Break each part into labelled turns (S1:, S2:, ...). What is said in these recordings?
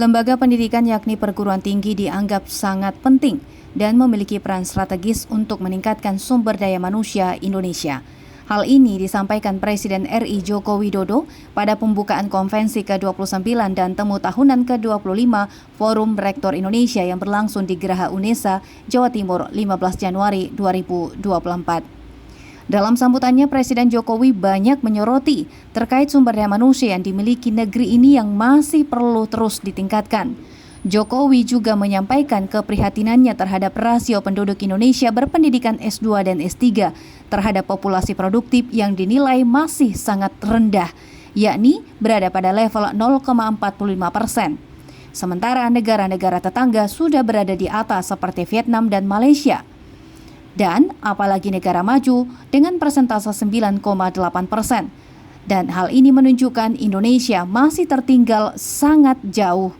S1: Lembaga pendidikan yakni perguruan tinggi dianggap sangat penting dan memiliki peran strategis untuk meningkatkan sumber daya manusia Indonesia. Hal ini disampaikan Presiden RI Joko Widodo pada pembukaan konvensi ke-29 dan temu tahunan ke-25 Forum Rektor Indonesia yang berlangsung di Geraha Unesa, Jawa Timur, 15 Januari 2024. Dalam sambutannya, Presiden Jokowi banyak menyoroti terkait sumber daya manusia yang dimiliki negeri ini yang masih perlu terus ditingkatkan. Jokowi juga menyampaikan keprihatinannya terhadap rasio penduduk Indonesia berpendidikan S2 dan S3 terhadap populasi produktif yang dinilai masih sangat rendah, yakni berada pada level 0,45%. Sementara negara-negara tetangga sudah berada di atas seperti Vietnam dan Malaysia. Dan apalagi negara maju dengan persentase 9,8%. Dan hal ini menunjukkan Indonesia masih tertinggal sangat jauh.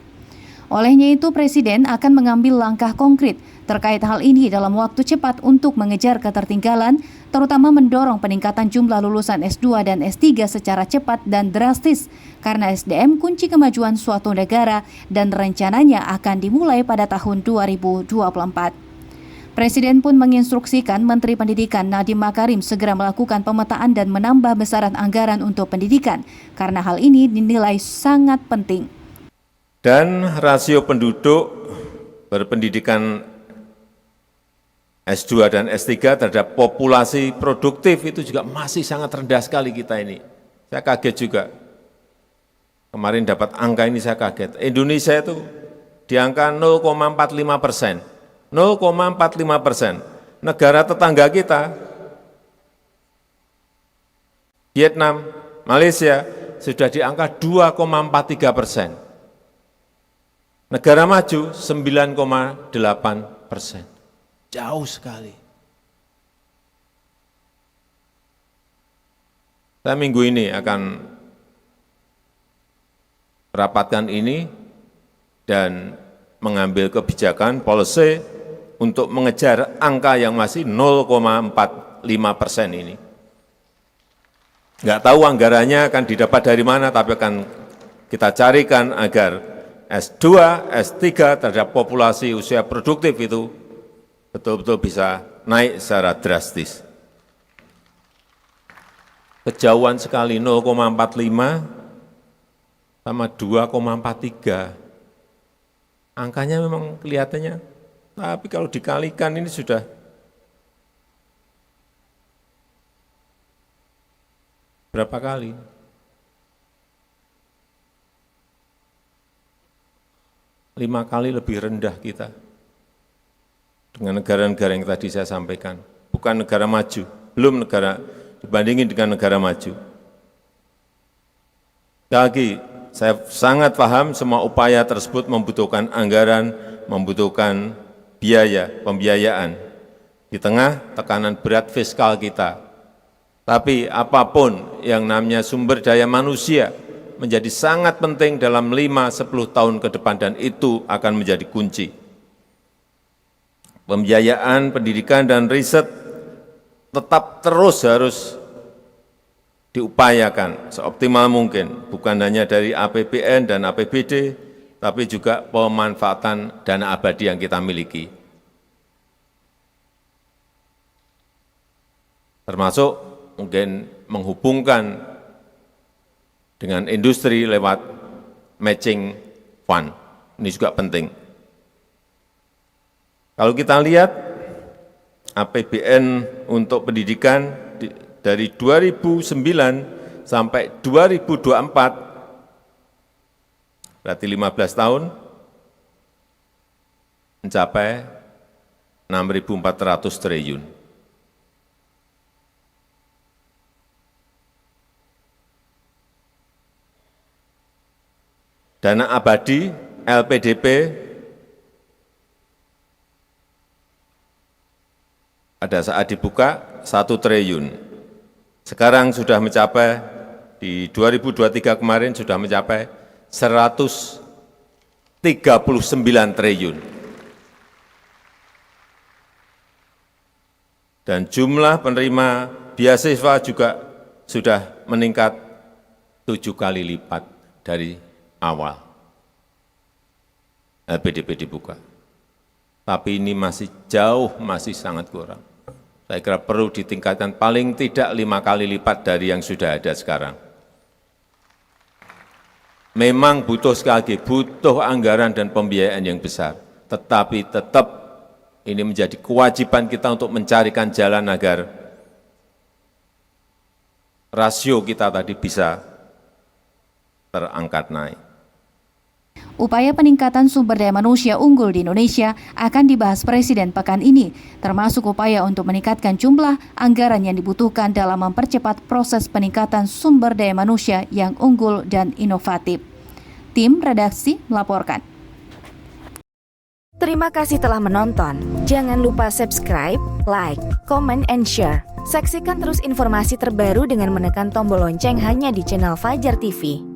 S1: Olehnya itu, Presiden akan mengambil langkah konkret terkait hal ini dalam waktu cepat untuk mengejar ketertinggalan, terutama mendorong peningkatan jumlah lulusan S2 dan S3 secara cepat dan drastis, karena SDM kunci kemajuan suatu negara dan rencananya akan dimulai pada tahun 2024. Presiden pun menginstruksikan Menteri Pendidikan Nadiem Makarim segera melakukan pemetaan dan menambah besaran anggaran untuk pendidikan, karena hal ini dinilai sangat penting.
S2: Dan rasio penduduk berpendidikan S2 dan S3 terhadap populasi produktif itu juga masih sangat rendah sekali kita ini. Saya kaget juga. Kemarin dapat angka ini saya kaget. Indonesia itu di angka 0,45%. 0,45%. Negara tetangga kita, Vietnam, Malaysia, sudah di angka 2,43%. Negara maju 9,8%. Jauh sekali. Saya minggu ini akan merapatkan ini dan mengambil kebijakan policy untuk mengejar angka yang masih 0,45% ini. Nggak tahu anggarannya akan didapat dari mana, tapi akan kita carikan agar S2, S3 terhadap populasi usia produktif itu betul-betul bisa naik secara drastis. Kejauhan sekali 0,45 sama 2,43. Angkanya memang kelihatannya, tapi kalau dikalikan ini sudah berapa kali? 5 kali lebih rendah kita dengan negara-negara yang tadi saya sampaikan. Bukan negara maju, belum negara dibandingin dengan negara maju. Lagi, saya sangat paham semua upaya tersebut membutuhkan anggaran, membutuhkan biaya, pembiayaan di tengah tekanan berat fiskal kita. Tapi apapun yang namanya sumber daya manusia menjadi sangat penting dalam 5-10 tahun ke depan dan itu akan menjadi kunci. Pembiayaan, pendidikan, dan riset tetap terus harus diupayakan seoptimal mungkin, bukan hanya dari APBN dan APBD, tapi juga pemanfaatan dana abadi yang kita miliki. Termasuk mungkin menghubungkan dengan industri lewat matching fund. Ini juga penting. Kalau kita lihat APBN untuk pendidikan dari 2009 sampai 2024, berarti 15 tahun, mencapai 6.400 triliun. Dana abadi LPDP pada saat dibuka 1 triliun. Sekarang sudah mencapai, di 2023 kemarin sudah mencapai 139 triliun. Dan jumlah penerima beasiswa juga sudah meningkat 7 kali lipat dari awal. PDB dibuka. Tapi ini masih jauh, masih sangat kurang. Saya kira perlu ditingkatkan paling tidak 5 kali lipat dari yang sudah ada sekarang. Memang butuh sekali lagi, butuh anggaran dan pembiayaan yang besar. Tetapi tetap ini menjadi kewajiban kita untuk mencarikan jalan agar rasio kita tadi bisa terangkat naik.
S1: Upaya peningkatan sumber daya manusia unggul di Indonesia akan dibahas Presiden pekan ini, termasuk upaya untuk meningkatkan jumlah anggaran yang dibutuhkan dalam mempercepat proses peningkatan sumber daya manusia yang unggul dan inovatif. Tim redaksi melaporkan.
S3: Terima kasih telah menonton. Jangan lupa subscribe, like, comment, and share. Saksikan terus informasi terbaru dengan menekan tombol lonceng hanya di channel Fajar TV.